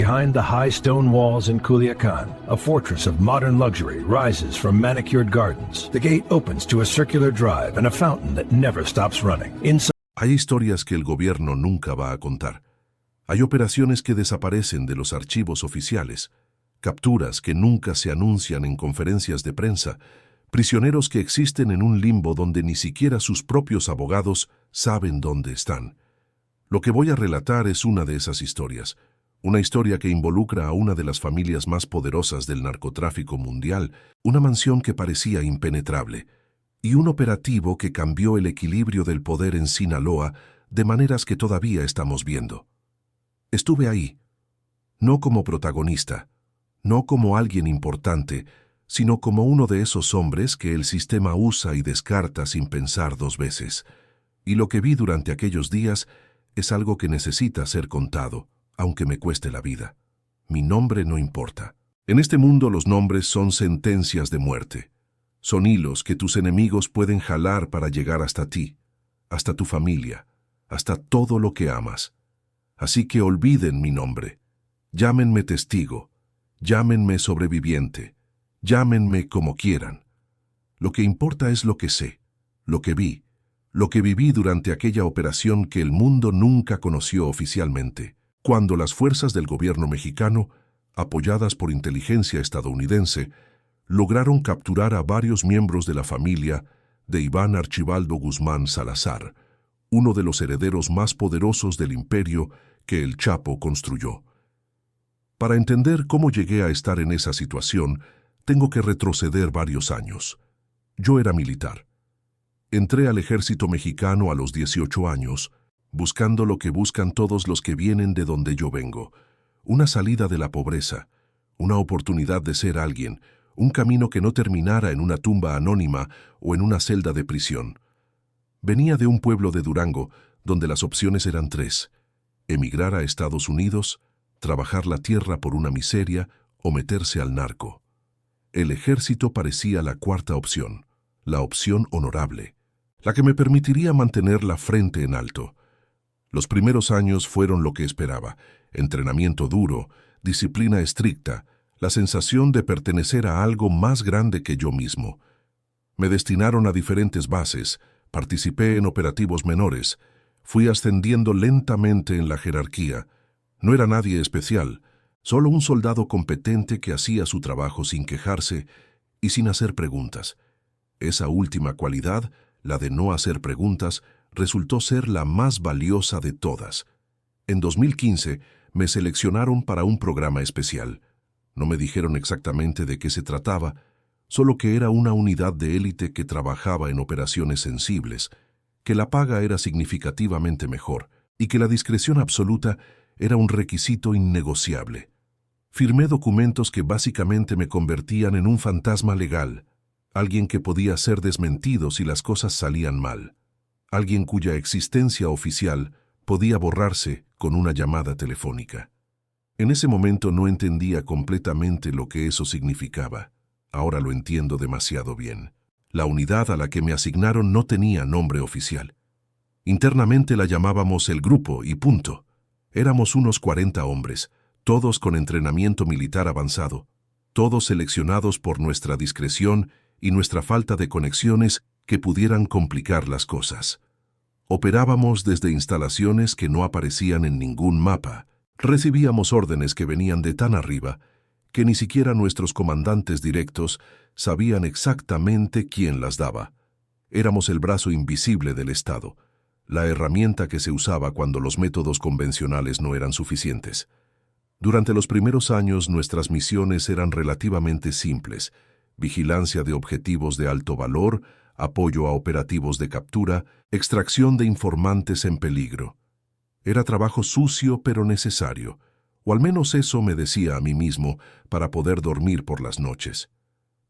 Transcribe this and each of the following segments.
Behind the high stone walls in Culiacan, a fortress of modern luxury rises from manicured gardens. The gate opens to a circular drive and a fountain that never stops running. Inside, Hay historias que el gobierno nunca va a contar. Hay operaciones que desaparecen de los archivos oficiales, capturas que nunca se anuncian en conferencias de prensa, prisioneros que existen en un limbo donde ni siquiera sus propios abogados saben dónde están. Lo que voy a relatar es una de esas historias, una historia que involucra a una de las familias más poderosas del narcotráfico mundial, una mansión que parecía impenetrable, y un operativo que cambió el equilibrio del poder en Sinaloa de maneras que todavía estamos viendo. Estuve ahí, no como protagonista, no como alguien importante, sino como uno de esos hombres que el sistema usa y descarta sin pensar dos veces. Y lo que vi durante aquellos días es algo que necesita ser contado, aunque me cueste la vida. Mi nombre no importa. En este mundo los nombres son sentencias de muerte. Son hilos que tus enemigos pueden jalar para llegar hasta ti, hasta tu familia, hasta todo lo que amas. Así que olviden mi nombre. Llámenme testigo, llámenme sobreviviente, llámenme como quieran. Lo que importa es lo que sé, lo que vi, lo que viví durante aquella operación que el mundo nunca conoció oficialmente, cuando las fuerzas del gobierno mexicano, apoyadas por inteligencia estadounidense, lograron capturar a varios miembros de la familia de Iván Archibaldo Guzmán Salazar, uno de los herederos más poderosos del imperio que el Chapo construyó. Para entender cómo llegué a estar en esa situación, tengo que retroceder varios años. Yo era militar. Entré al ejército mexicano a los 18 años, buscando lo que buscan todos los que vienen de donde yo vengo, una salida de la pobreza, una oportunidad de ser alguien, un camino que no terminara en una tumba anónima o en una celda de prisión. Venía de un pueblo de Durango donde las opciones eran tres: emigrar a Estados Unidos, trabajar la tierra por una miseria o meterse al narco. El ejército parecía la cuarta opción, la opción honorable, la que me permitiría mantener la frente en alto. Los primeros años fueron lo que esperaba: entrenamiento duro, disciplina estricta, la sensación de pertenecer a algo más grande que yo mismo. Me destinaron a diferentes bases, participé en operativos menores, fui ascendiendo lentamente en la jerarquía. No era nadie especial, solo un soldado competente que hacía su trabajo sin quejarse y sin hacer preguntas. Esa última cualidad, la de no hacer preguntas, resultó ser la más valiosa de todas. En 2015 me seleccionaron para un programa especial. No me dijeron exactamente de qué se trataba, solo que era una unidad de élite que trabajaba en operaciones sensibles, que la paga era significativamente mejor y que la discreción absoluta era un requisito innegociable. Firmé documentos que básicamente me convertían en un fantasma legal, alguien que podía ser desmentido si las cosas salían mal, alguien cuya existencia oficial podía borrarse con una llamada telefónica. En ese momento no entendía completamente lo que eso significaba. Ahora lo entiendo demasiado bien. La unidad a la que me asignaron no tenía nombre oficial. Internamente la llamábamos el grupo y punto. Éramos unos 40 hombres, todos con entrenamiento militar avanzado, todos seleccionados por nuestra discreción y nuestra falta de conexiones que pudieran complicar las cosas. Operábamos desde instalaciones que no aparecían en ningún mapa. Recibíamos órdenes que venían de tan arriba que ni siquiera nuestros comandantes directos sabían exactamente quién las daba. Éramos el brazo invisible del Estado, la herramienta que se usaba cuando los métodos convencionales no eran suficientes. Durante los primeros años nuestras misiones eran relativamente simples: vigilancia de objetivos de alto valor, apoyo a operativos de captura, extracción de informantes en peligro. Era trabajo sucio pero necesario, o al menos eso me decía a mí mismo para poder dormir por las noches.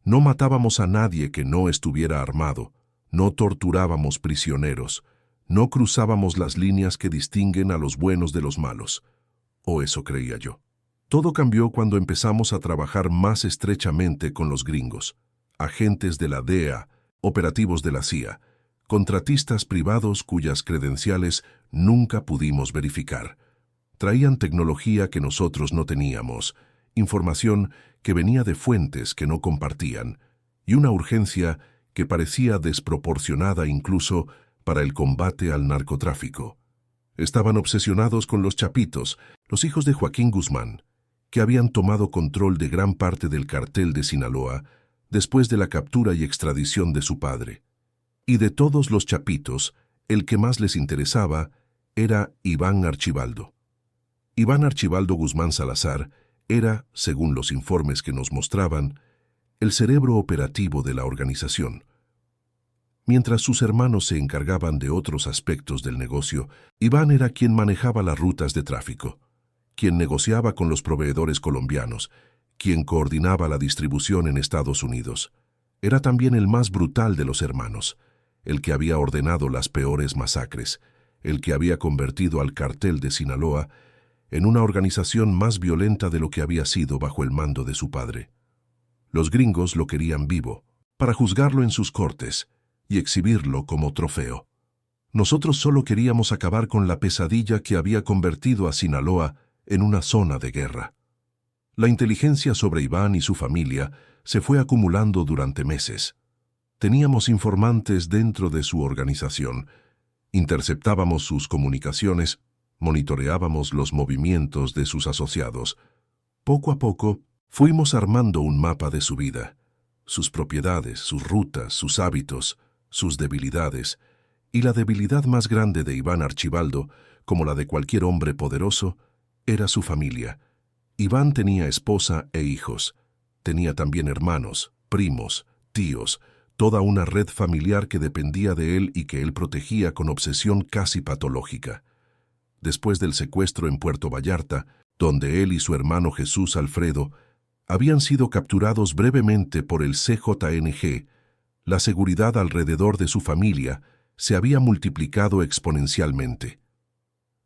No matábamos a nadie que no estuviera armado, no torturábamos prisioneros, no cruzábamos las líneas que distinguen a los buenos de los malos. O eso creía yo. Todo cambió cuando empezamos a trabajar más estrechamente con los gringos, agentes de la DEA, operativos de la CIA, contratistas privados cuyas credenciales nunca pudimos verificar. Traían tecnología que nosotros no teníamos, información que venía de fuentes que no compartían, y una urgencia que parecía desproporcionada incluso para el combate al narcotráfico. Estaban obsesionados con los Chapitos, los hijos de Joaquín Guzmán, que habían tomado control de gran parte del cartel de Sinaloa después de la captura y extradición de su padre. Y de todos los Chapitos, el que más les interesaba era Iván Archibaldo. Iván Archibaldo Guzmán Salazar era, según los informes que nos mostraban, el cerebro operativo de la organización. Mientras sus hermanos se encargaban de otros aspectos del negocio, Iván era quien manejaba las rutas de tráfico, quien negociaba con los proveedores colombianos, quien coordinaba la distribución en Estados Unidos. Era también el más brutal de los hermanos, el que había ordenado las peores masacres, el que había convertido al cartel de Sinaloa en una organización más violenta de lo que había sido bajo el mando de su padre. Los gringos lo querían vivo, para juzgarlo en sus cortes y exhibirlo como trofeo. Nosotros solo queríamos acabar con la pesadilla que había convertido a Sinaloa en una zona de guerra. La inteligencia sobre Iván y su familia se fue acumulando durante meses. Teníamos informantes dentro de su organización, interceptábamos sus comunicaciones, monitoreábamos los movimientos de sus asociados. Poco a poco, fuimos armando un mapa de su vida, sus propiedades, sus rutas, sus hábitos, sus debilidades, y la debilidad más grande de Iván Archibaldo, como la de cualquier hombre poderoso, era su familia. Iván tenía esposa e hijos, tenía también hermanos, primos, tíos, toda una red familiar que dependía de él y que él protegía con obsesión casi patológica. Después del secuestro en Puerto Vallarta, donde él y su hermano Jesús Alfredo habían sido capturados brevemente por el CJNG, la seguridad alrededor de su familia se había multiplicado exponencialmente.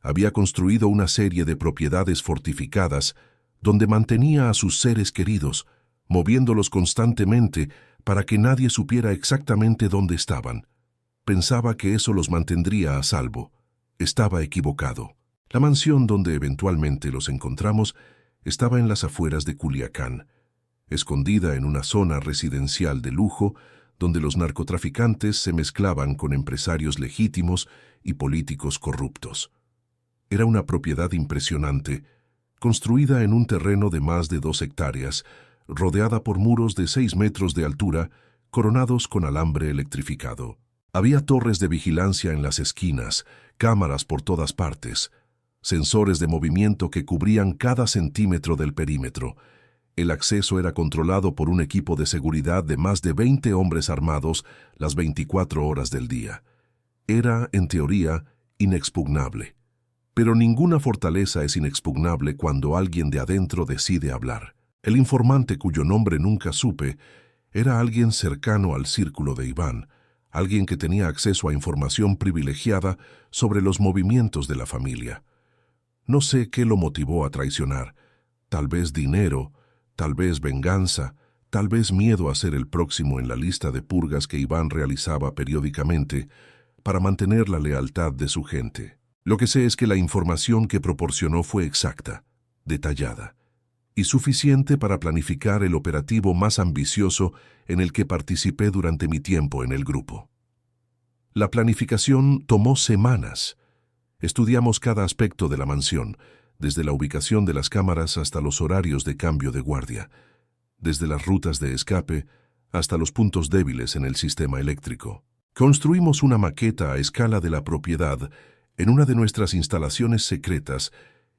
Había construido una serie de propiedades fortificadas donde mantenía a sus seres queridos, moviéndolos constantemente para que nadie supiera exactamente dónde estaban. Pensaba que eso los mantendría a salvo. Estaba equivocado. La mansión donde eventualmente los encontramos estaba en las afueras de Culiacán, escondida en una zona residencial de lujo donde los narcotraficantes se mezclaban con empresarios legítimos y políticos corruptos. Era una propiedad impresionante, construida en un terreno de más de 2 hectáreas, rodeada por muros de 6 metros de altura, coronados con alambre electrificado. Había torres de vigilancia en las esquinas, cámaras por todas partes, sensores de movimiento que cubrían cada centímetro del perímetro. El acceso era controlado por un equipo de seguridad de más de 20 hombres armados las 24 horas del día. Era, en teoría, inexpugnable. Pero ninguna fortaleza es inexpugnable cuando alguien de adentro decide hablar. El informante, cuyo nombre nunca supe, era alguien cercano al círculo de Iván, alguien que tenía acceso a información privilegiada sobre los movimientos de la familia. No sé qué lo motivó a traicionar, tal vez dinero, tal vez venganza, tal vez miedo a ser el próximo en la lista de purgas que Iván realizaba periódicamente para mantener la lealtad de su gente. Lo que sé es que la información que proporcionó fue exacta, detallada, y suficiente para planificar el operativo más ambicioso en el que participé durante mi tiempo en el grupo. La planificación tomó semanas. Estudiamos cada aspecto de la mansión, desde la ubicación de las cámaras hasta los horarios de cambio de guardia, desde las rutas de escape hasta los puntos débiles en el sistema eléctrico. Construimos una maqueta a escala de la propiedad en una de nuestras instalaciones secretas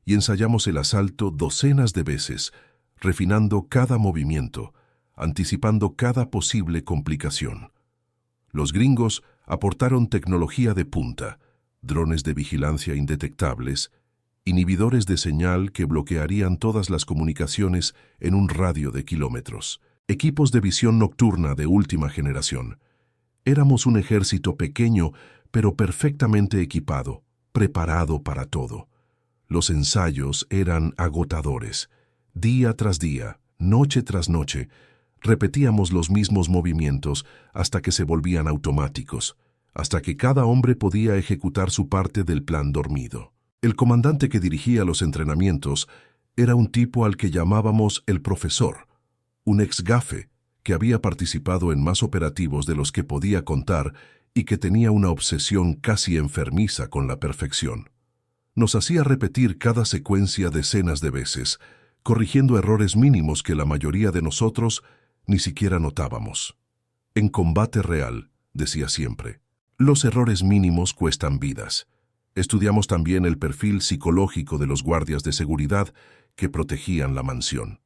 y ensayamos el asalto docenas de veces, refinando cada movimiento, anticipando cada posible complicación. Los gringos aportaron tecnología de punta, drones de vigilancia indetectables, inhibidores de señal que bloquearían todas las comunicaciones en un radio de kilómetros, equipos de visión nocturna de última generación. Éramos un ejército pequeño, pero perfectamente equipado, preparado para todo. Los ensayos eran agotadores. Día tras día, noche tras noche, repetíamos los mismos movimientos hasta que se volvían automáticos, hasta que cada hombre podía ejecutar su parte del plan dormido. El comandante que dirigía los entrenamientos era un tipo al que llamábamos el profesor, un ex-gafe que había participado en más operativos de los que podía contar y que tenía una obsesión casi enfermiza con la perfección. Nos hacía repetir cada secuencia decenas de veces, corrigiendo errores mínimos que la mayoría de nosotros ni siquiera notábamos. En combate real, decía siempre, los errores mínimos cuestan vidas. Estudiamos también el perfil psicológico de los guardias de seguridad que protegían la mansión.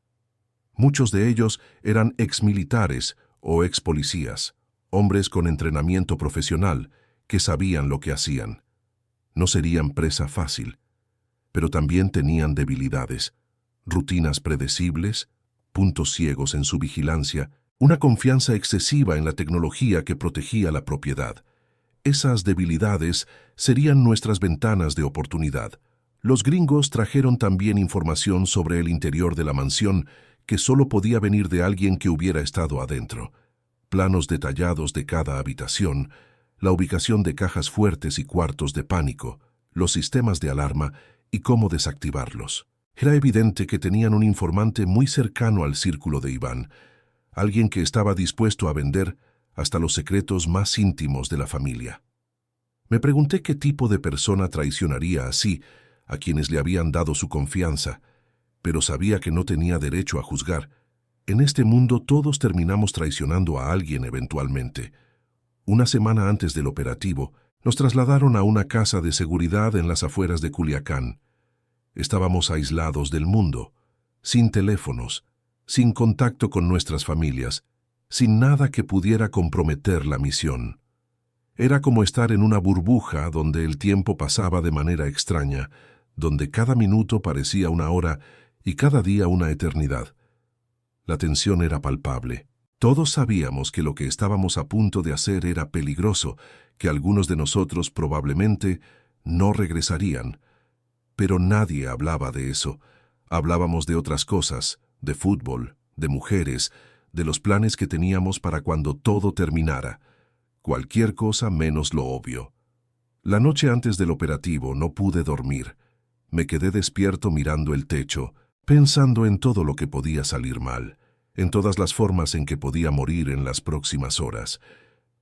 Muchos de ellos eran exmilitares o expolicías, hombres con entrenamiento profesional que sabían lo que hacían. No serían presa fácil, pero también tenían debilidades, rutinas predecibles, puntos ciegos en su vigilancia, una confianza excesiva en la tecnología que protegía la propiedad. Esas debilidades serían nuestras ventanas de oportunidad. Los gringos trajeron también información sobre el interior de la mansión que solo podía venir de alguien que hubiera estado adentro. Planos detallados de cada habitación, la ubicación de cajas fuertes y cuartos de pánico, los sistemas de alarma y cómo desactivarlos. Era evidente que tenían un informante muy cercano al círculo de Iván, alguien que estaba dispuesto a vender hasta los secretos más íntimos de la familia. Me pregunté qué tipo de persona traicionaría así a quienes le habían dado su confianza, pero sabía que no tenía derecho a juzgar. En este mundo todos terminamos traicionando a alguien eventualmente. Una semana antes del operativo, nos trasladaron a una casa de seguridad en las afueras de Culiacán. Estábamos aislados del mundo, sin teléfonos, sin contacto con nuestras familias, sin nada que pudiera comprometer la misión. Era como estar en una burbuja donde el tiempo pasaba de manera extraña, donde cada minuto parecía una hora y cada día una eternidad. La tensión era palpable. Todos sabíamos que lo que estábamos a punto de hacer era peligroso, que algunos de nosotros probablemente no regresarían. Pero nadie hablaba de eso. Hablábamos de otras cosas, de fútbol, de mujeres, de los planes que teníamos para cuando todo terminara. Cualquier cosa menos lo obvio. La noche antes del operativo no pude dormir. Me quedé despierto mirando el techo, pensando en todo lo que podía salir mal, en todas las formas en que podía morir en las próximas horas.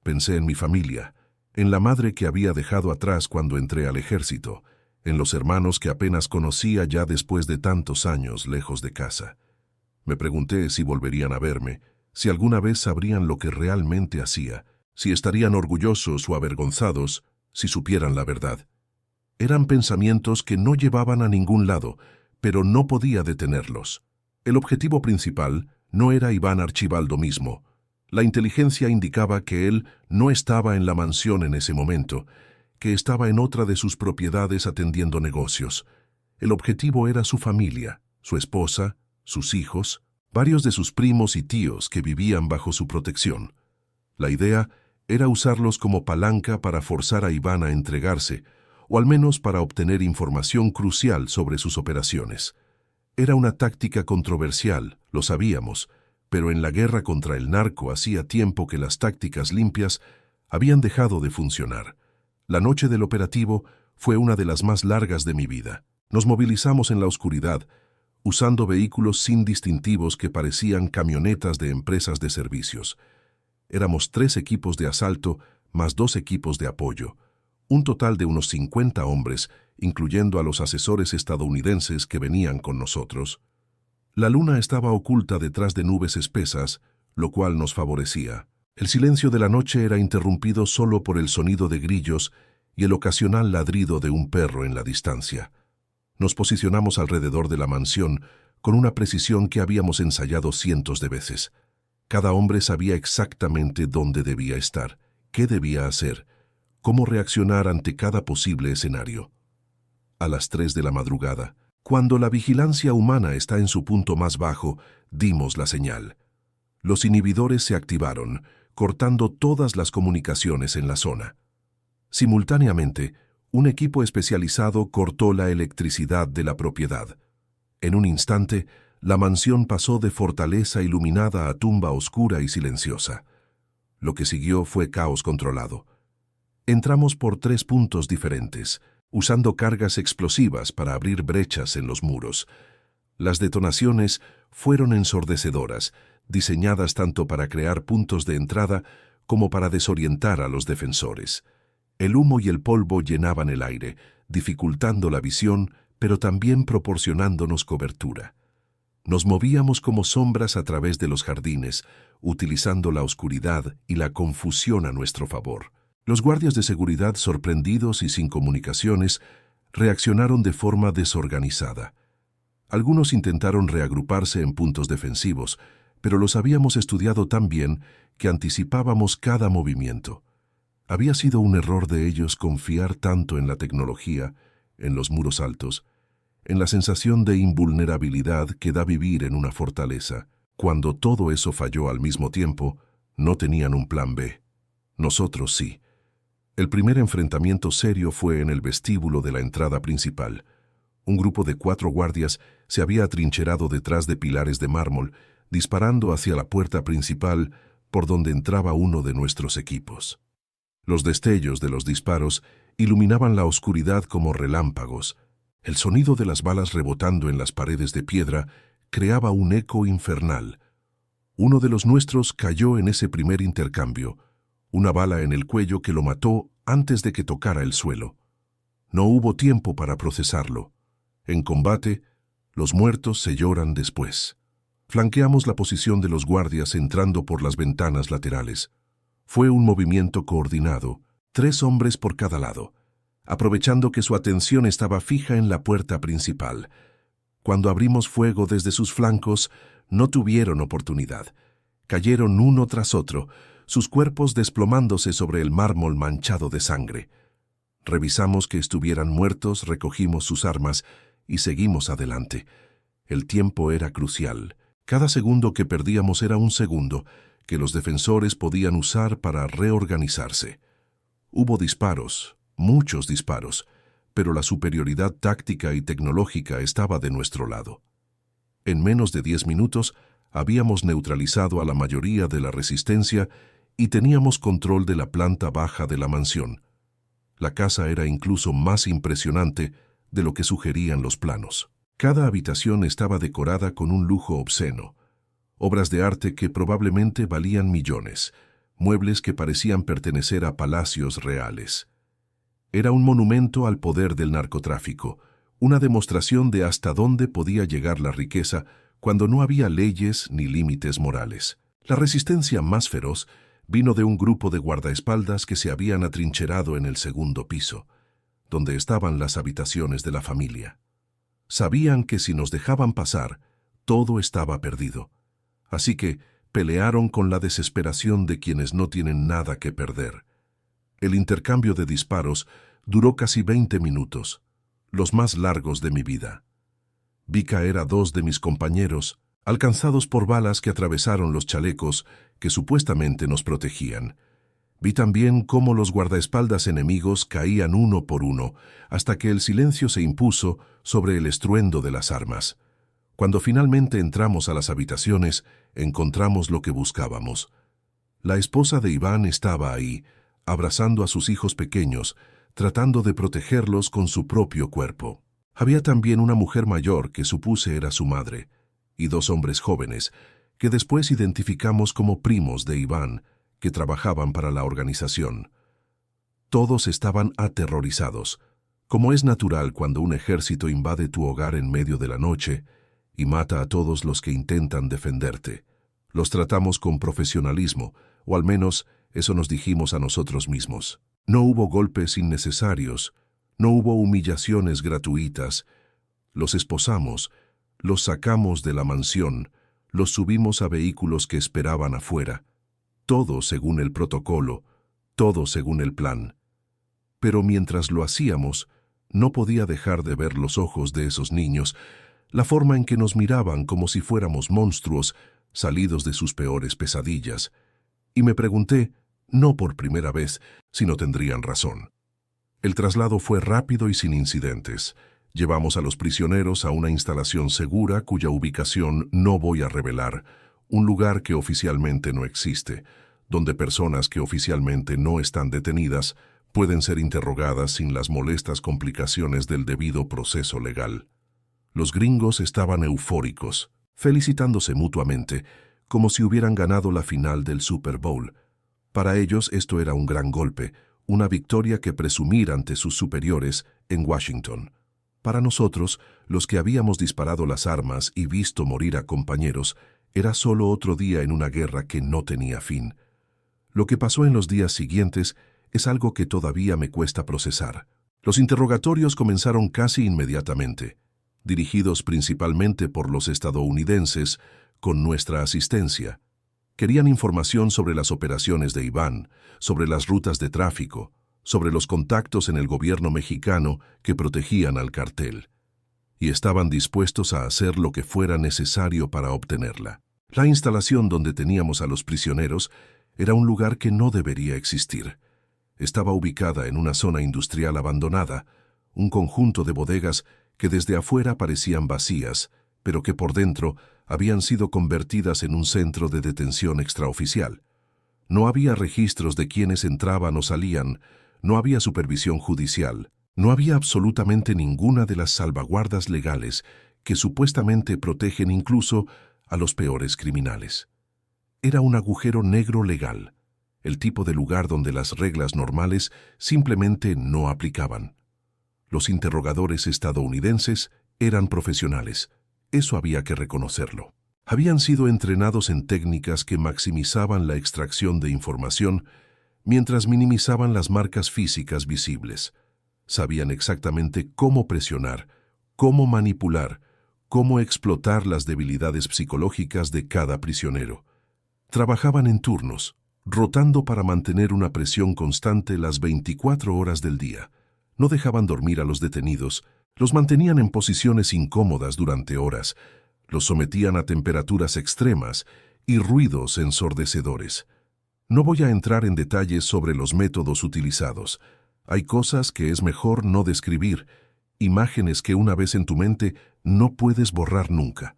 Pensé en mi familia, en la madre que había dejado atrás cuando entré al ejército, en los hermanos que apenas conocía ya después de tantos años lejos de casa. Me pregunté si volverían a verme, si alguna vez sabrían lo que realmente hacía, si estarían orgullosos o avergonzados, si supieran la verdad. Eran pensamientos que no llevaban a ningún lado, pero no podía detenerlos. El objetivo principal no era Iván Archibaldo mismo. La inteligencia indicaba que él no estaba en la mansión en ese momento, que estaba en otra de sus propiedades atendiendo negocios. El objetivo era su familia, su esposa, sus hijos, varios de sus primos y tíos que vivían bajo su protección. La idea era usarlos como palanca para forzar a Iván a entregarse, o al menos para obtener información crucial sobre sus operaciones. Era una táctica controversial, lo sabíamos, pero en la guerra contra el narco hacía tiempo que las tácticas limpias habían dejado de funcionar. La noche del operativo fue una de las más largas de mi vida. Nos movilizamos en la oscuridad, usando vehículos sin distintivos que parecían camionetas de empresas de servicios. Éramos 3 equipos de asalto más 2 equipos de apoyo, un total de unos 50 hombres, incluyendo a los asesores estadounidenses que venían con nosotros. La luna estaba oculta detrás de nubes espesas, lo cual nos favorecía. El silencio de la noche era interrumpido solo por el sonido de grillos y el ocasional ladrido de un perro en la distancia. Nos posicionamos alrededor de la mansión con una precisión que habíamos ensayado cientos de veces. Cada hombre sabía exactamente dónde debía estar, qué debía hacer, cómo reaccionar ante cada posible escenario. A las 3 de la madrugada, cuando la vigilancia humana está en su punto más bajo, dimos la señal. Los inhibidores se activaron, cortando todas las comunicaciones en la zona. Simultáneamente, un equipo especializado cortó la electricidad de la propiedad. En un instante, la mansión pasó de fortaleza iluminada a tumba oscura y silenciosa. Lo que siguió fue caos controlado. Entramos por 3 puntos diferentes, usando cargas explosivas para abrir brechas en los muros. Las detonaciones fueron ensordecedoras, diseñadas tanto para crear puntos de entrada como para desorientar a los defensores. El humo y el polvo llenaban el aire, dificultando la visión, pero también proporcionándonos cobertura. Nos movíamos como sombras a través de los jardines, utilizando la oscuridad y la confusión a nuestro favor. Los guardias de seguridad, sorprendidos y sin comunicaciones, reaccionaron de forma desorganizada. Algunos intentaron reagruparse en puntos defensivos, pero los habíamos estudiado tan bien que anticipábamos cada movimiento. Había sido un error de ellos confiar tanto en la tecnología, en los muros altos, en la sensación de invulnerabilidad que da vivir en una fortaleza. Cuando todo eso falló al mismo tiempo, no tenían un plan B. Nosotros sí. El primer enfrentamiento serio fue en el vestíbulo de la entrada principal. Un grupo de 4 guardias se había atrincherado detrás de pilares de mármol, disparando hacia la puerta principal por donde entraba uno de nuestros equipos. Los destellos de los disparos iluminaban la oscuridad como relámpagos. El sonido de las balas rebotando en las paredes de piedra creaba un eco infernal. Uno de los nuestros cayó en ese primer intercambio, una bala en el cuello que lo mató antes de que tocara el suelo. No hubo tiempo para procesarlo. En combate, los muertos se lloran después. Flanqueamos la posición de los guardias entrando por las ventanas laterales. Fue un movimiento coordinado, 3 hombres por cada lado, aprovechando que su atención estaba fija en la puerta principal. Cuando abrimos fuego desde sus flancos, no tuvieron oportunidad. Cayeron uno tras otro, sus cuerpos desplomándose sobre el mármol manchado de sangre. Revisamos que estuvieran muertos, recogimos sus armas y seguimos adelante. El tiempo era crucial. Cada segundo que perdíamos era un segundo que los defensores podían usar para reorganizarse. Hubo disparos, muchos disparos, pero la superioridad táctica y tecnológica estaba de nuestro lado. En menos de 10 minutos habíamos neutralizado a la mayoría de la resistencia y teníamos control de la planta baja de la mansión. La casa era incluso más impresionante de lo que sugerían los planos. Cada habitación estaba decorada con un lujo obsceno. Obras de arte que probablemente valían millones, muebles que parecían pertenecer a palacios reales. Era un monumento al poder del narcotráfico, una demostración de hasta dónde podía llegar la riqueza cuando no había leyes ni límites morales. La resistencia más feroz vino de un grupo de guardaespaldas que se habían atrincherado en el segundo piso, donde estaban las habitaciones de la familia. Sabían que si nos dejaban pasar, todo estaba perdido. Así que pelearon con la desesperación de quienes no tienen nada que perder. El intercambio de disparos duró casi 20 minutos, los más largos de mi vida. Vi caer a 2 de mis compañeros, alcanzados por balas que atravesaron los chalecos que supuestamente nos protegían. Vi también cómo los guardaespaldas enemigos caían uno por uno, hasta que el silencio se impuso sobre el estruendo de las armas. Cuando finalmente entramos a las habitaciones, encontramos lo que buscábamos. La esposa de Iván estaba ahí, abrazando a sus hijos pequeños, tratando de protegerlos con su propio cuerpo. Había también una mujer mayor que supuse era su madre, y 2 hombres jóvenes, que después identificamos como primos de Iván, que trabajaban para la organización. Todos estaban aterrorizados, como es natural cuando un ejército invade tu hogar en medio de la noche y mata a todos los que intentan defenderte. Los tratamos con profesionalismo, o al menos eso nos dijimos a nosotros mismos. No hubo golpes innecesarios, no hubo humillaciones gratuitas. Los esposamos, los sacamos de la mansión, los subimos a vehículos que esperaban afuera. Todo según el protocolo, todo según el plan. Pero mientras lo hacíamos, no podía dejar de ver los ojos de esos niños, la forma en que nos miraban como si fuéramos monstruos salidos de sus peores pesadillas. Y me pregunté, no por primera vez, si no tendrían razón. El traslado fue rápido y sin incidentes. Llevamos a los prisioneros a una instalación segura cuya ubicación no voy a revelar, un lugar que oficialmente no existe, donde personas que oficialmente no están detenidas pueden ser interrogadas sin las molestas complicaciones del debido proceso legal. Los gringos estaban eufóricos, felicitándose mutuamente, como si hubieran ganado la final del Super Bowl. Para ellos esto era un gran golpe, una victoria que presumir ante sus superiores en Washington. Para nosotros, los que habíamos disparado las armas y visto morir a compañeros, era solo otro día en una guerra que no tenía fin. Lo que pasó en los días siguientes es algo que todavía me cuesta procesar. Los interrogatorios comenzaron casi inmediatamente, dirigidos principalmente por los estadounidenses, con nuestra asistencia. Querían información sobre las operaciones de Iván, sobre las rutas de tráfico, sobre los contactos en el gobierno mexicano que protegían al cartel. Y estaban dispuestos a hacer lo que fuera necesario para obtenerla. La instalación donde teníamos a los prisioneros era un lugar que no debería existir. Estaba ubicada en una zona industrial abandonada, un conjunto de bodegas que desde afuera parecían vacías, pero que por dentro habían sido convertidas en un centro de detención extraoficial. No había registros de quienes entraban o salían, no había supervisión judicial, no había absolutamente ninguna de las salvaguardas legales que supuestamente protegen incluso a los peores criminales. Era un agujero negro legal, el tipo de lugar donde las reglas normales simplemente no aplicaban. Los interrogadores estadounidenses eran profesionales, eso había que reconocerlo. Habían sido entrenados en técnicas que maximizaban la extracción de información mientras minimizaban las marcas físicas visibles. Sabían exactamente cómo presionar, cómo manipular, cómo explotar las debilidades psicológicas de cada prisionero. Trabajaban en turnos, rotando para mantener una presión constante las 24 horas del día. No dejaban dormir a los detenidos, los mantenían en posiciones incómodas durante horas, los sometían a temperaturas extremas y ruidos ensordecedores. No voy a entrar en detalles sobre los métodos utilizados. Hay cosas que es mejor no describir, imágenes que una vez en tu mente no puedes borrar nunca.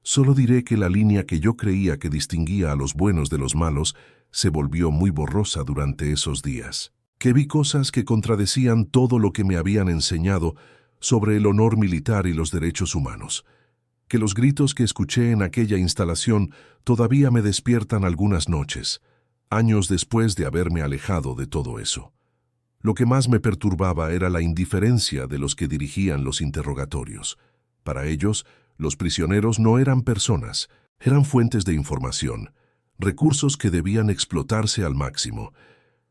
Solo diré que la línea que yo creía que distinguía a los buenos de los malos se volvió muy borrosa durante esos días. Que vi cosas que contradecían todo lo que me habían enseñado sobre el honor militar y los derechos humanos. Que los gritos que escuché en aquella instalación todavía me despiertan algunas noches, años después de haberme alejado de todo eso. Lo que más me perturbaba era la indiferencia de los que dirigían los interrogatorios. Para ellos, los prisioneros no eran personas, eran fuentes de información, recursos que debían explotarse al máximo.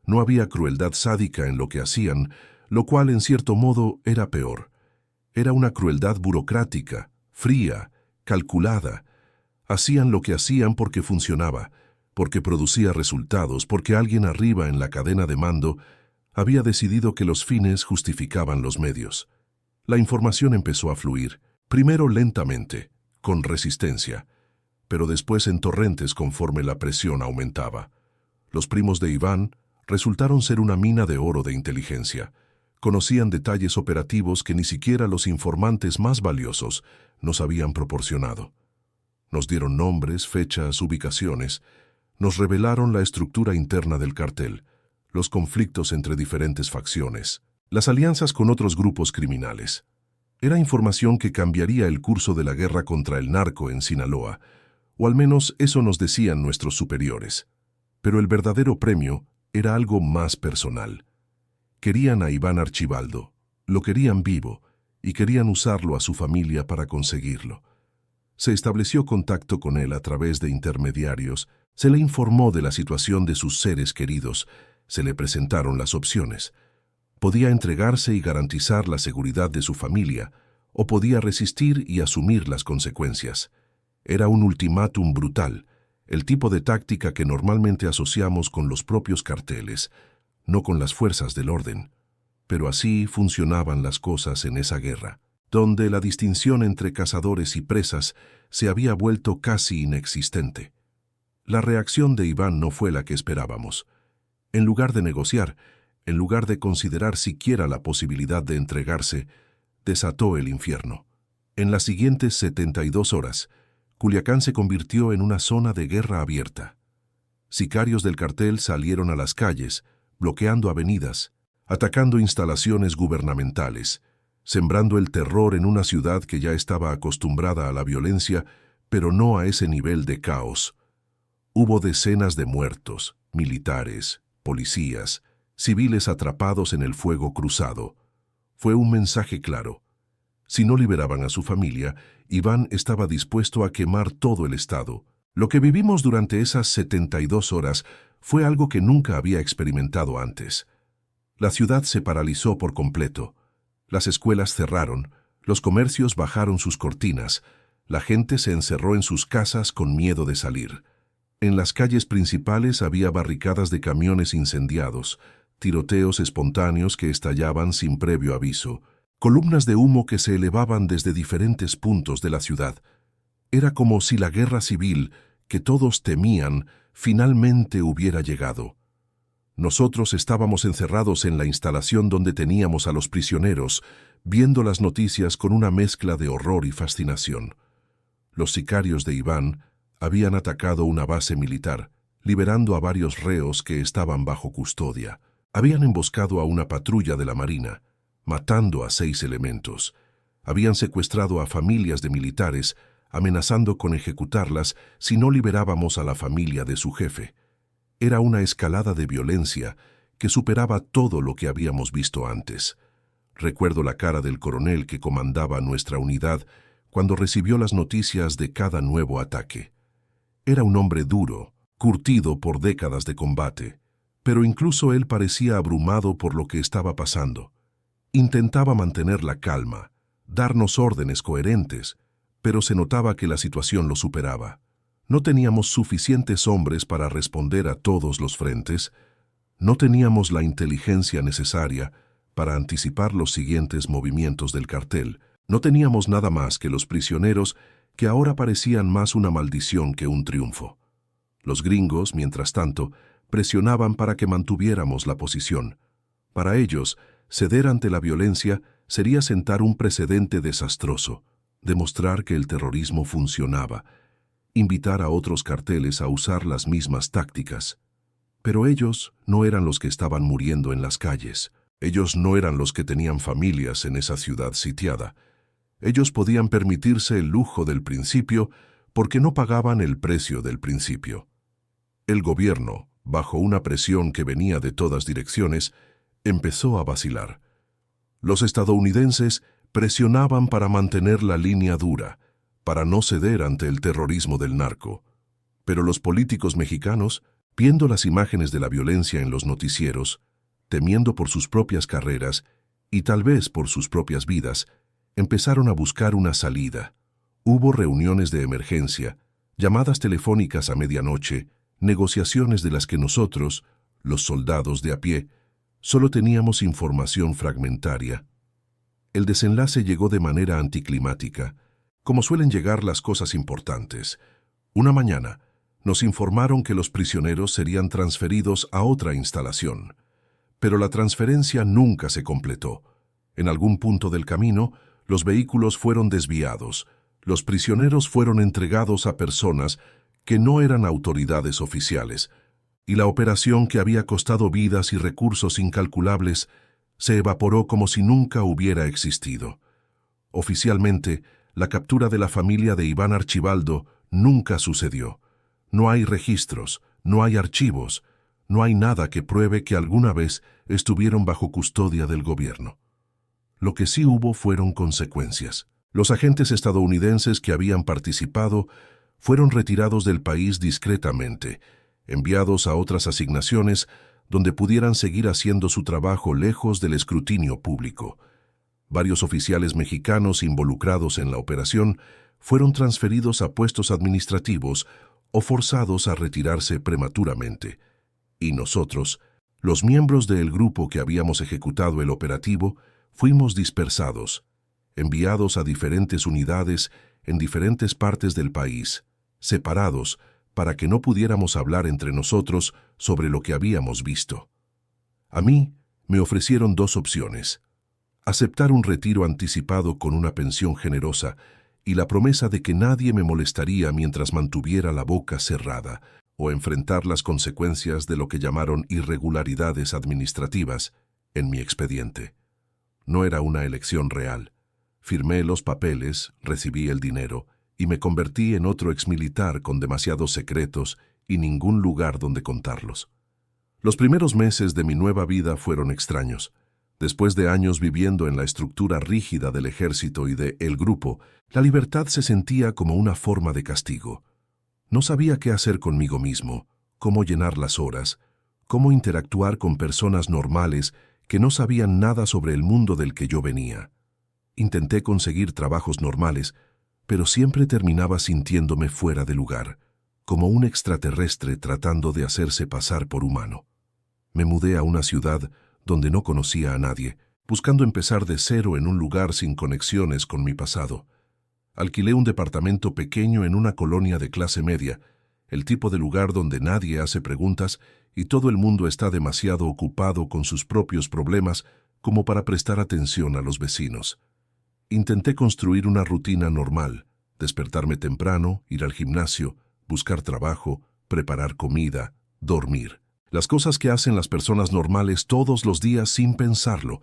No había crueldad sádica en lo que hacían, lo cual en cierto modo era peor. Era una crueldad burocrática, fría, calculada. Hacían lo que hacían porque funcionaba, porque producía resultados, porque alguien arriba en la cadena de mando había decidido que los fines justificaban los medios. La información empezó a fluir, primero lentamente, con resistencia, pero después en torrentes conforme la presión aumentaba. Los primos de Iván resultaron ser una mina de oro de inteligencia. Conocían detalles operativos que ni siquiera los informantes más valiosos nos habían proporcionado. Nos dieron nombres, fechas, ubicaciones. Nos revelaron la estructura interna del cartel, los conflictos entre diferentes facciones, las alianzas con otros grupos criminales. Era información que cambiaría el curso de la guerra contra el narco en Sinaloa, o al menos eso nos decían nuestros superiores. Pero el verdadero premio era algo más personal. Querían a Iván Archibaldo, lo querían vivo, y querían usarlo a su familia para conseguirlo. Se estableció contacto con él a través de intermediarios, se le informó de la situación de sus seres queridos, se le presentaron las opciones. Podía entregarse y garantizar la seguridad de su familia, o podía resistir y asumir las consecuencias. Era un ultimátum brutal, el tipo de táctica que normalmente asociamos con los propios carteles, no con las fuerzas del orden. Pero así funcionaban las cosas en esa guerra, donde la distinción entre cazadores y presas se había vuelto casi inexistente. La reacción de Iván no fue la que esperábamos. En lugar de negociar, en lugar de considerar siquiera la posibilidad de entregarse, desató el infierno. En las siguientes 72 horas, Culiacán se convirtió en una zona de guerra abierta. Sicarios del cartel salieron a las calles, bloqueando avenidas, atacando instalaciones gubernamentales, sembrando el terror en una ciudad que ya estaba acostumbrada a la violencia, pero no a ese nivel de caos. Hubo decenas de muertos, militares, policías, civiles atrapados en el fuego cruzado. Fue un mensaje claro. Si no liberaban a su familia, Iván estaba dispuesto a quemar todo el estado. Lo que vivimos durante esas 72 horas fue algo que nunca había experimentado antes. La ciudad se paralizó por completo. Las escuelas cerraron, los comercios bajaron sus cortinas, la gente se encerró en sus casas con miedo de salir. En las calles principales había barricadas de camiones incendiados, tiroteos espontáneos que estallaban sin previo aviso, columnas de humo que se elevaban desde diferentes puntos de la ciudad. Era como si la guerra civil, que todos temían, finalmente hubiera llegado. Nosotros estábamos encerrados en la instalación donde teníamos a los prisioneros, viendo las noticias con una mezcla de horror y fascinación. Los sicarios de Iván habían atacado una base militar, liberando a varios reos que estaban bajo custodia. Habían emboscado a una patrulla de la Marina, matando a 6 elementos. Habían secuestrado a familias de militares, amenazando con ejecutarlas si no liberábamos a la familia de su jefe. Era una escalada de violencia que superaba todo lo que habíamos visto antes. Recuerdo la cara del coronel que comandaba nuestra unidad cuando recibió las noticias de cada nuevo ataque. Era un hombre duro, curtido por décadas de combate, pero incluso él parecía abrumado por lo que estaba pasando. Intentaba mantener la calma, darnos órdenes coherentes, pero se notaba que la situación lo superaba. No teníamos suficientes hombres para responder a todos los frentes, no teníamos la inteligencia necesaria para anticipar los siguientes movimientos del cartel, no teníamos nada más que los prisioneros que ahora parecían más una maldición que un triunfo. Los gringos, mientras tanto, presionaban para que mantuviéramos la posición. Para ellos, ceder ante la violencia sería sentar un precedente desastroso, demostrar que el terrorismo funcionaba, invitar a otros carteles a usar las mismas tácticas. Pero ellos no eran los que estaban muriendo en las calles. Ellos no eran los que tenían familias en esa ciudad sitiada. Ellos podían permitirse el lujo del principio porque no pagaban el precio del principio. El gobierno, bajo una presión que venía de todas direcciones, empezó a vacilar. Los estadounidenses presionaban para mantener la línea dura, para no ceder ante el terrorismo del narco. Pero los políticos mexicanos, viendo las imágenes de la violencia en los noticieros, temiendo por sus propias carreras y tal vez por sus propias vidas, empezaron a buscar una salida. Hubo reuniones de emergencia, llamadas telefónicas a medianoche, negociaciones de las que nosotros, los soldados de a pie, solo teníamos información fragmentaria. El desenlace llegó de manera anticlimática, como suelen llegar las cosas importantes. Una mañana, nos informaron que los prisioneros serían transferidos a otra instalación. Pero la transferencia nunca se completó. En algún punto del camino, los vehículos fueron desviados. Los prisioneros fueron entregados a personas que no eran autoridades oficiales, y la operación que había costado vidas y recursos incalculables se evaporó como si nunca hubiera existido. Oficialmente, la captura de la familia de Iván Archibaldo nunca sucedió. No hay registros, no hay archivos, no hay nada que pruebe que alguna vez estuvieron bajo custodia del gobierno. Lo que sí hubo fueron consecuencias. Los agentes estadounidenses que habían participado fueron retirados del país discretamente, enviados a otras asignaciones donde pudieran seguir haciendo su trabajo lejos del escrutinio público. Varios oficiales mexicanos involucrados en la operación fueron transferidos a puestos administrativos o forzados a retirarse prematuramente. Y nosotros, los miembros del grupo que habíamos ejecutado el operativo, fuimos dispersados, enviados a diferentes unidades en diferentes partes del país, separados para que no pudiéramos hablar entre nosotros sobre lo que habíamos visto. A mí me ofrecieron 2 opciones: aceptar un retiro anticipado con una pensión generosa y la promesa de que nadie me molestaría mientras mantuviera la boca cerrada, o enfrentar las consecuencias de lo que llamaron irregularidades administrativas en mi expediente. No era una elección real. Firmé los papeles, recibí el dinero y me convertí en otro exmilitar con demasiados secretos y ningún lugar donde contarlos. Los primeros meses de mi nueva vida fueron extraños. Después de años viviendo en la estructura rígida del ejército y de El Grupo, la libertad se sentía como una forma de castigo. No sabía qué hacer conmigo mismo, cómo llenar las horas, cómo interactuar con personas normales que no sabían nada sobre el mundo del que yo venía. Intenté conseguir trabajos normales, pero siempre terminaba sintiéndome fuera de lugar, como un extraterrestre tratando de hacerse pasar por humano. Me mudé a una ciudad donde no conocía a nadie, buscando empezar de cero en un lugar sin conexiones con mi pasado. Alquilé un departamento pequeño en una colonia de clase media, el tipo de lugar donde nadie hace preguntas y todo el mundo está demasiado ocupado con sus propios problemas como para prestar atención a los vecinos. Intenté construir una rutina normal, despertarme temprano, ir al gimnasio, buscar trabajo, preparar comida, dormir. Las cosas que hacen las personas normales todos los días sin pensarlo,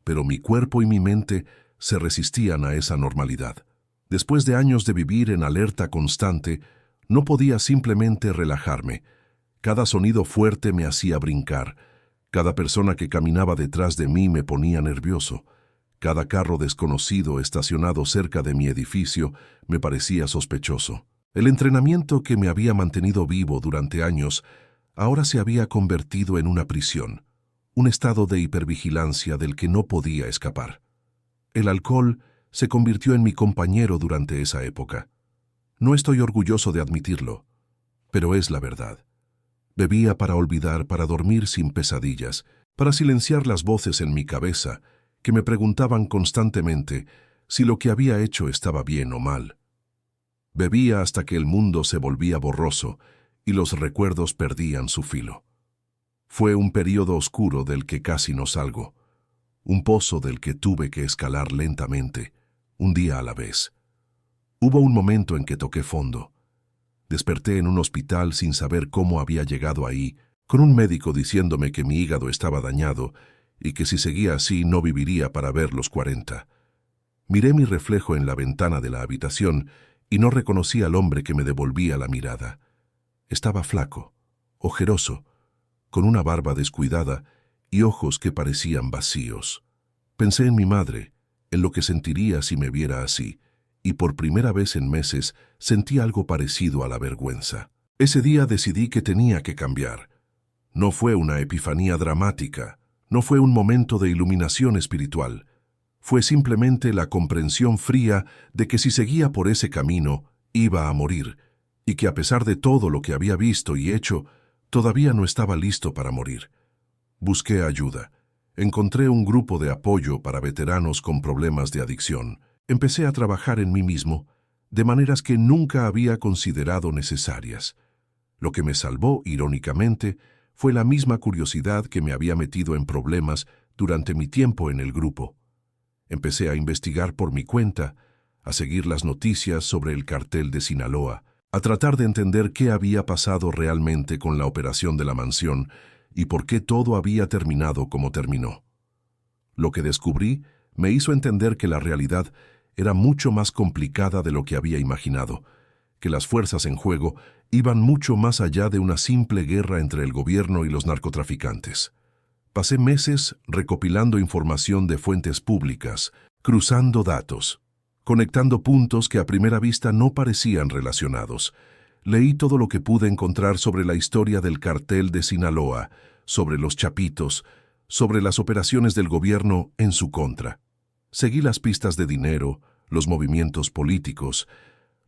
pero mi cuerpo y mi mente se resistían a esa normalidad. Después de años de vivir en alerta constante, no podía simplemente relajarme. Cada sonido fuerte me hacía brincar. Cada persona que caminaba detrás de mí me ponía nervioso. Cada carro desconocido estacionado cerca de mi edificio me parecía sospechoso. El entrenamiento que me había mantenido vivo durante años ahora se había convertido en una prisión, un estado de hipervigilancia del que no podía escapar. El alcohol se convirtió en mi compañero durante esa época. No estoy orgulloso de admitirlo, pero es la verdad. Bebía para olvidar, para dormir sin pesadillas, para silenciar las voces en mi cabeza que me preguntaban constantemente si lo que había hecho estaba bien o mal. Bebía hasta que el mundo se volvía borroso y los recuerdos perdían su filo. Fue un período oscuro del que casi no salgo, un pozo del que tuve que escalar lentamente, un día a la vez. Hubo un momento en que toqué fondo. Desperté en un hospital sin saber cómo había llegado ahí, con un médico diciéndome que mi hígado estaba dañado y que si seguía así no viviría para ver los 40. Miré mi reflejo en la ventana de la habitación y no reconocí al hombre que me devolvía la mirada. Estaba flaco, ojeroso, con una barba descuidada y ojos que parecían vacíos. Pensé en mi madre, en lo que sentiría si me viera así, y por primera vez en meses sentí algo parecido a la vergüenza. Ese día decidí que tenía que cambiar. No fue una epifanía dramática, no fue un momento de iluminación espiritual. Fue simplemente la comprensión fría de que si seguía por ese camino, iba a morir, y que a pesar de todo lo que había visto y hecho, todavía no estaba listo para morir. Busqué ayuda. Encontré un grupo de apoyo para veteranos con problemas de adicción. Empecé a trabajar en mí mismo, de maneras que nunca había considerado necesarias. Lo que me salvó, irónicamente, fue la misma curiosidad que me había metido en problemas durante mi tiempo en el grupo. Empecé a investigar por mi cuenta, a seguir las noticias sobre el cartel de Sinaloa, a tratar de entender qué había pasado realmente con la operación de la mansión y por qué todo había terminado como terminó. Lo que descubrí me hizo entender que la realidad era mucho más complicada de lo que había imaginado, que las fuerzas en juego iban mucho más allá de una simple guerra entre el gobierno y los narcotraficantes. Pasé meses recopilando información de fuentes públicas, cruzando datos, conectando puntos que a primera vista no parecían relacionados. Leí todo lo que pude encontrar sobre la historia del cartel de Sinaloa, sobre los Chapitos, sobre las operaciones del gobierno en su contra. Seguí las pistas de dinero, los movimientos políticos,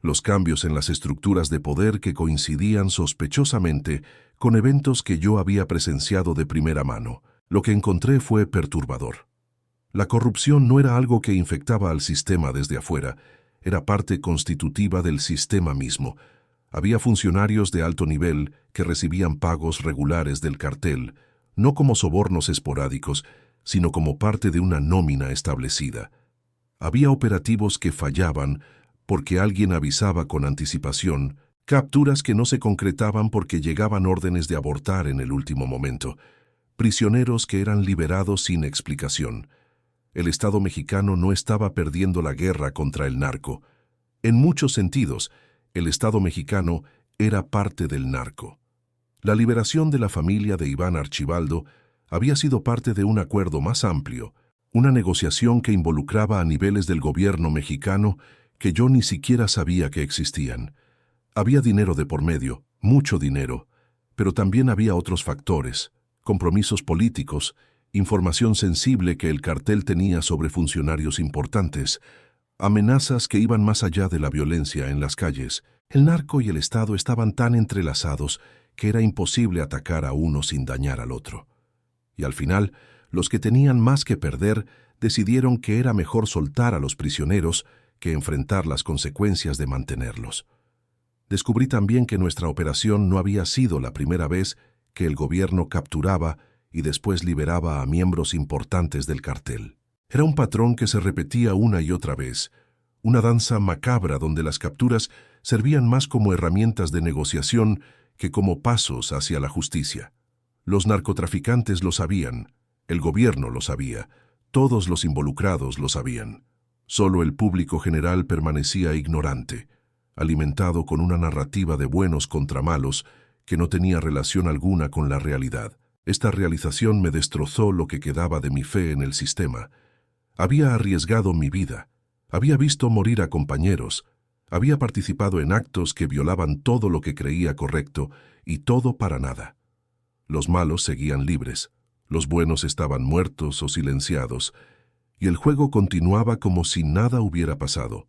los cambios en las estructuras de poder que coincidían sospechosamente con eventos que yo había presenciado de primera mano. Lo que encontré fue perturbador. La corrupción no era algo que infectaba al sistema desde afuera, era parte constitutiva del sistema mismo. Había funcionarios de alto nivel que recibían pagos regulares del cartel, no como sobornos esporádicos, sino como parte de una nómina establecida. Había operativos que fallaban porque alguien avisaba con anticipación, capturas que no se concretaban porque llegaban órdenes de abortar en el último momento. prisioneros que eran liberados sin explicación. El Estado mexicano no estaba perdiendo la guerra contra el narco. En muchos sentidos, el Estado mexicano era parte del narco. La liberación de la familia de Iván Archibaldo había sido parte de un acuerdo más amplio, una negociación que involucraba a niveles del gobierno mexicano que yo ni siquiera sabía que existían. Había dinero de por medio, mucho dinero, pero también había otros factores, compromisos políticos, información sensible que el cartel tenía sobre funcionarios importantes, amenazas que iban más allá de la violencia en las calles. El narco y el Estado estaban tan entrelazados que era imposible atacar a uno sin dañar al otro. Y al final, los que tenían más que perder decidieron que era mejor soltar a los prisioneros que enfrentar las consecuencias de mantenerlos. Descubrí también que nuestra operación no había sido la primera vez que el gobierno capturaba y después liberaba a miembros importantes del cartel. Era un patrón que se repetía una y otra vez, una danza macabra donde las capturas servían más como herramientas de negociación que como pasos hacia la justicia. Los narcotraficantes lo sabían, el gobierno lo sabía, todos los involucrados lo sabían. Solo el público general permanecía ignorante, alimentado con una narrativa de buenos contra malos que no tenía relación alguna con la realidad. Esta realización me destrozó lo que quedaba de mi fe en el sistema. Había arriesgado mi vida, había visto morir a compañeros, había participado en actos que violaban todo lo que creía correcto y todo para nada. Los malos seguían libres, los buenos estaban muertos o silenciados, y el juego continuaba como si nada hubiera pasado.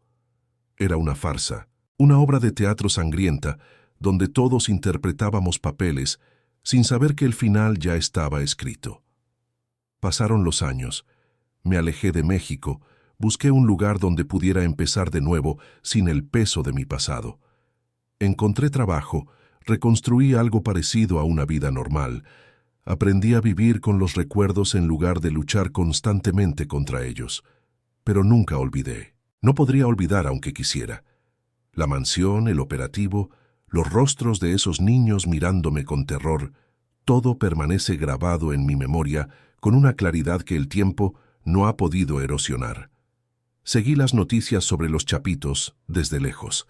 Era una farsa, una obra de teatro sangrienta, donde todos interpretábamos papeles, sin saber que el final ya estaba escrito. Pasaron los años. Me alejé de México, busqué un lugar donde pudiera empezar de nuevo sin el peso de mi pasado. Encontré trabajo, reconstruí algo parecido a una vida normal. Aprendí a vivir con los recuerdos en lugar de luchar constantemente contra ellos. Pero nunca olvidé. No podría olvidar aunque quisiera. La mansión, el operativo, los rostros de esos niños mirándome con terror, todo permanece grabado en mi memoria con una claridad que el tiempo no ha podido erosionar. Seguí las noticias sobre los Chapitos desde lejos.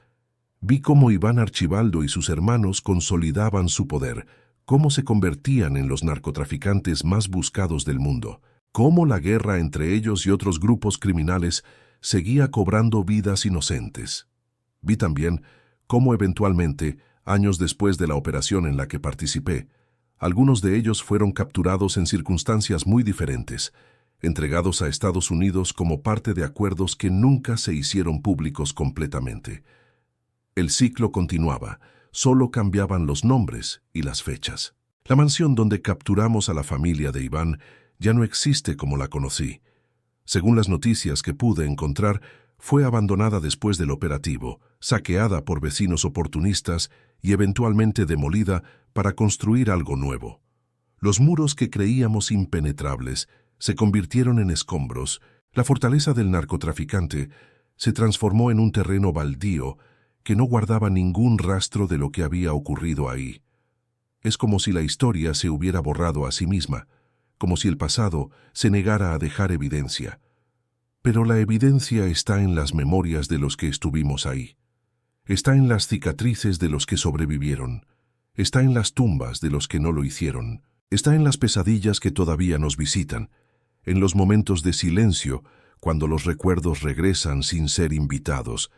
Vi cómo Iván Archibaldo y sus hermanos consolidaban su poder, cómo se convertían en los narcotraficantes más buscados del mundo, cómo la guerra entre ellos y otros grupos criminales seguía cobrando vidas inocentes. Vi también cómo eventualmente, años después de la operación en la que participé, algunos de ellos fueron capturados en circunstancias muy diferentes, entregados a Estados Unidos como parte de acuerdos que nunca se hicieron públicos completamente. El ciclo continuaba, solo cambiaban los nombres y las fechas. La mansión donde capturamos a la familia de Iván ya no existe como la conocí. Según las noticias que pude encontrar, fue abandonada después del operativo, saqueada por vecinos oportunistas y eventualmente demolida para construir algo nuevo. Los muros que creíamos impenetrables se convirtieron en escombros. La fortaleza del narcotraficante se transformó en un terreno baldío que no guardaba ningún rastro de lo que había ocurrido ahí. Es como si la historia se hubiera borrado a sí misma, como si el pasado se negara a dejar evidencia. Pero la evidencia está en las memorias de los que estuvimos ahí. Está en las cicatrices de los que sobrevivieron. Está en las tumbas de los que no lo hicieron. Está en las pesadillas que todavía nos visitan, en los momentos de silencio, cuando los recuerdos regresan sin ser invitados,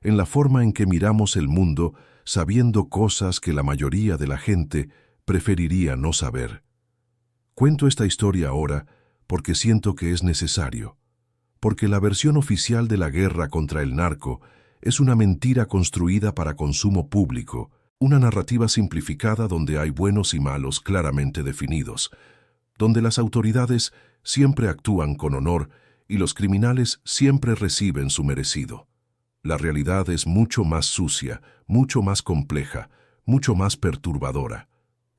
en la forma en que miramos el mundo sabiendo cosas que la mayoría de la gente preferiría no saber. Cuento esta historia ahora porque siento que es necesario, porque la versión oficial de la guerra contra el narco es una mentira construida para consumo público, una narrativa simplificada donde hay buenos y malos claramente definidos, donde las autoridades siempre actúan con honor y los criminales siempre reciben su merecido. La realidad es mucho más sucia, mucho más compleja, mucho más perturbadora.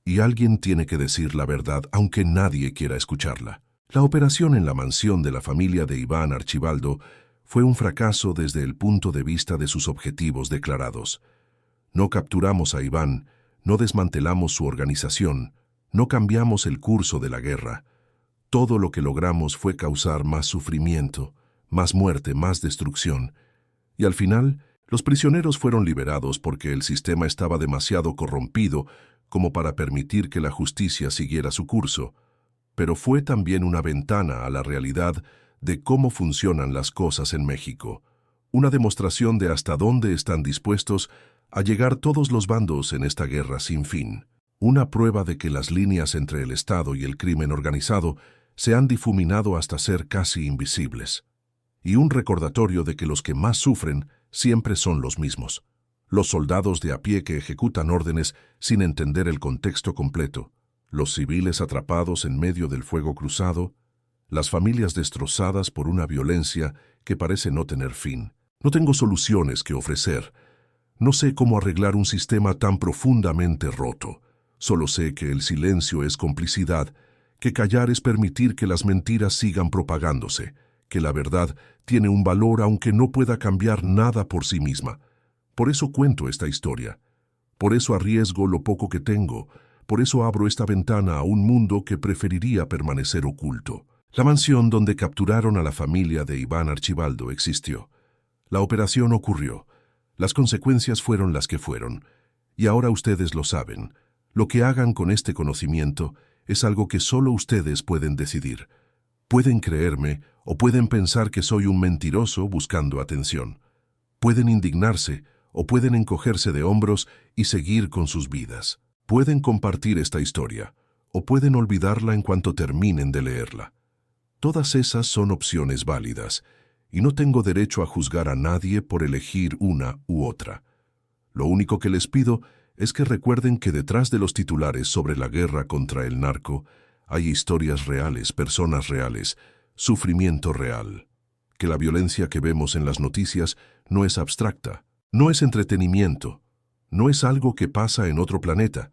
Y alguien tiene que decir la verdad aunque nadie quiera escucharla. La operación en la mansión de la familia de Iván Archibaldo fue un fracaso desde el punto de vista de sus objetivos declarados. No capturamos a Iván, no desmantelamos su organización, No cambiamos el curso de la guerra. Todo lo que logramos fue causar más sufrimiento, más muerte, más destrucción. Y al final, los prisioneros fueron liberados porque el sistema estaba demasiado corrompido como para permitir que la justicia siguiera su curso. Pero fue también una ventana a la realidad de cómo funcionan las cosas en México. Una demostración de hasta dónde están dispuestos a llegar todos los bandos en esta guerra sin fin. Una prueba de que las líneas entre el Estado y el crimen organizado se han difuminado hasta ser casi invisibles. Y un recordatorio de que los que más sufren siempre son los mismos. Los soldados de a pie que ejecutan órdenes sin entender el contexto completo, los civiles atrapados en medio del fuego cruzado, las familias destrozadas por una violencia que parece no tener fin. No tengo soluciones que ofrecer. No sé cómo arreglar un sistema tan profundamente roto. Solo sé que el silencio es complicidad, que callar es permitir que las mentiras sigan propagándose, que la verdad tiene un valor aunque no pueda cambiar nada por sí misma. Por eso cuento esta historia. Por eso arriesgo lo poco que tengo. Por eso abro esta ventana a un mundo que preferiría permanecer oculto. La mansión donde capturaron a la familia de Iván Archibaldo existió. La operación ocurrió. Las consecuencias fueron las que fueron. Y ahora ustedes lo saben. Lo que hagan con este conocimiento es algo que solo ustedes pueden decidir. Pueden creerme o pueden pensar que soy un mentiroso buscando atención. Pueden indignarse o pueden encogerse de hombros y seguir con sus vidas. Pueden compartir esta historia o pueden olvidarla en cuanto terminen de leerla. Todas esas son opciones válidas y no tengo derecho a juzgar a nadie por elegir una u otra. Lo único que les pido es que recuerden que detrás de los titulares sobre la guerra contra el narco hay historias reales, personas reales, sufrimiento real. Que la violencia que vemos en las noticias no es abstracta, no es entretenimiento, no es algo que pasa en otro planeta.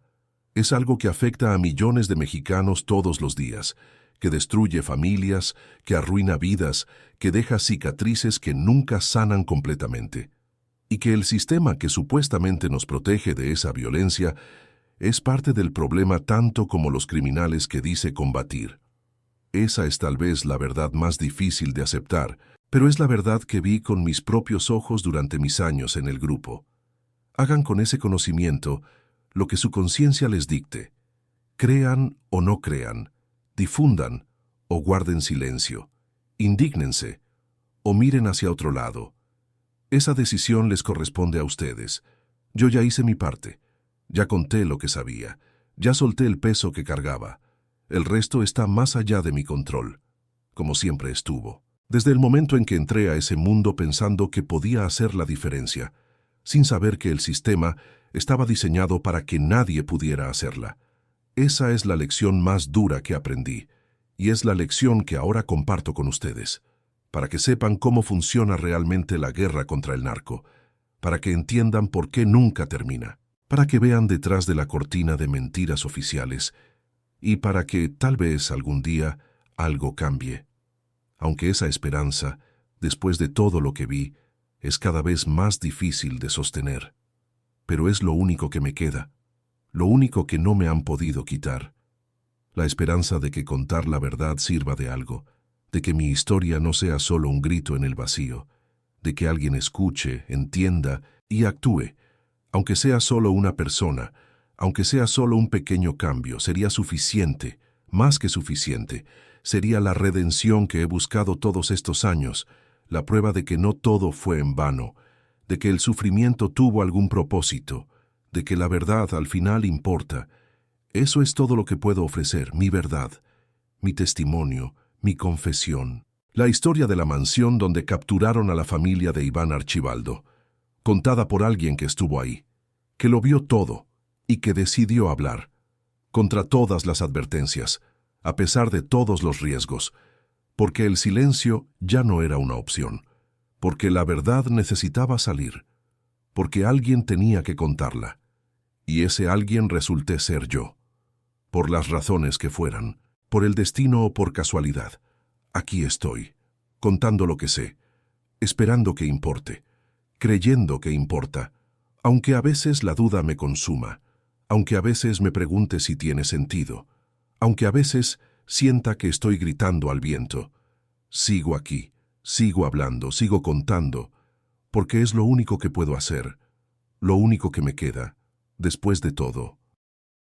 Es algo que afecta a millones de mexicanos todos los días, que destruye familias, que arruina vidas, que deja cicatrices que nunca sanan completamente. Y que el sistema que supuestamente nos protege de esa violencia es parte del problema tanto como los criminales que dice combatir. Esa es tal vez la verdad más difícil de aceptar, pero es la verdad que vi con mis propios ojos durante mis años en el grupo. Hagan con ese conocimiento lo que su conciencia les dicte. Crean o no crean, difundan o guarden silencio, indígnense o miren hacia otro lado. Esa decisión les corresponde a ustedes. Yo ya hice mi parte. Ya conté lo que sabía. Ya solté el peso que cargaba. El resto está más allá de mi control, como siempre estuvo. Desde el momento en que entré a ese mundo pensando que podía hacer la diferencia, sin saber que el sistema estaba diseñado para que nadie pudiera hacerla. Esa es la lección más dura que aprendí, y es la lección que ahora comparto con ustedes, para que sepan cómo funciona realmente la guerra contra el narco, para que entiendan por qué nunca termina, para que vean detrás de la cortina de mentiras oficiales, y para que, tal vez algún día, algo cambie. Aunque esa esperanza, después de todo lo que vi, es cada vez más difícil de sostener. Pero es lo único que me queda, lo único que no me han podido quitar. La esperanza de que contar la verdad sirva de algo, de que mi historia no sea solo un grito en el vacío, de que alguien escuche, entienda y actúe. Aunque sea solo una persona, aunque sea solo un pequeño cambio, sería suficiente, más que suficiente. Sería la redención que he buscado todos estos años, la prueba de que no todo fue en vano, de que el sufrimiento tuvo algún propósito, de que la verdad al final importa. Eso es todo lo que puedo ofrecer, mi verdad, mi testimonio, mi confesión. La historia de la mansión donde capturaron a la familia de Iván Archibaldo, contada por alguien que estuvo ahí, que lo vio todo y que decidió hablar, contra todas las advertencias, a pesar de todos los riesgos, porque el silencio ya no era una opción, porque la verdad necesitaba salir, porque alguien tenía que contarla, y ese alguien resulté ser yo. Por las razones que fueran, por el destino o por casualidad, aquí estoy, contando lo que sé, esperando que importe, creyendo que importa, aunque a veces la duda me consuma, Aunque a veces me pregunte si tiene sentido, aunque a veces sienta que estoy gritando al viento, sigo aquí, sigo hablando, sigo contando, porque es lo único que puedo hacer, lo único que me queda, después de todo.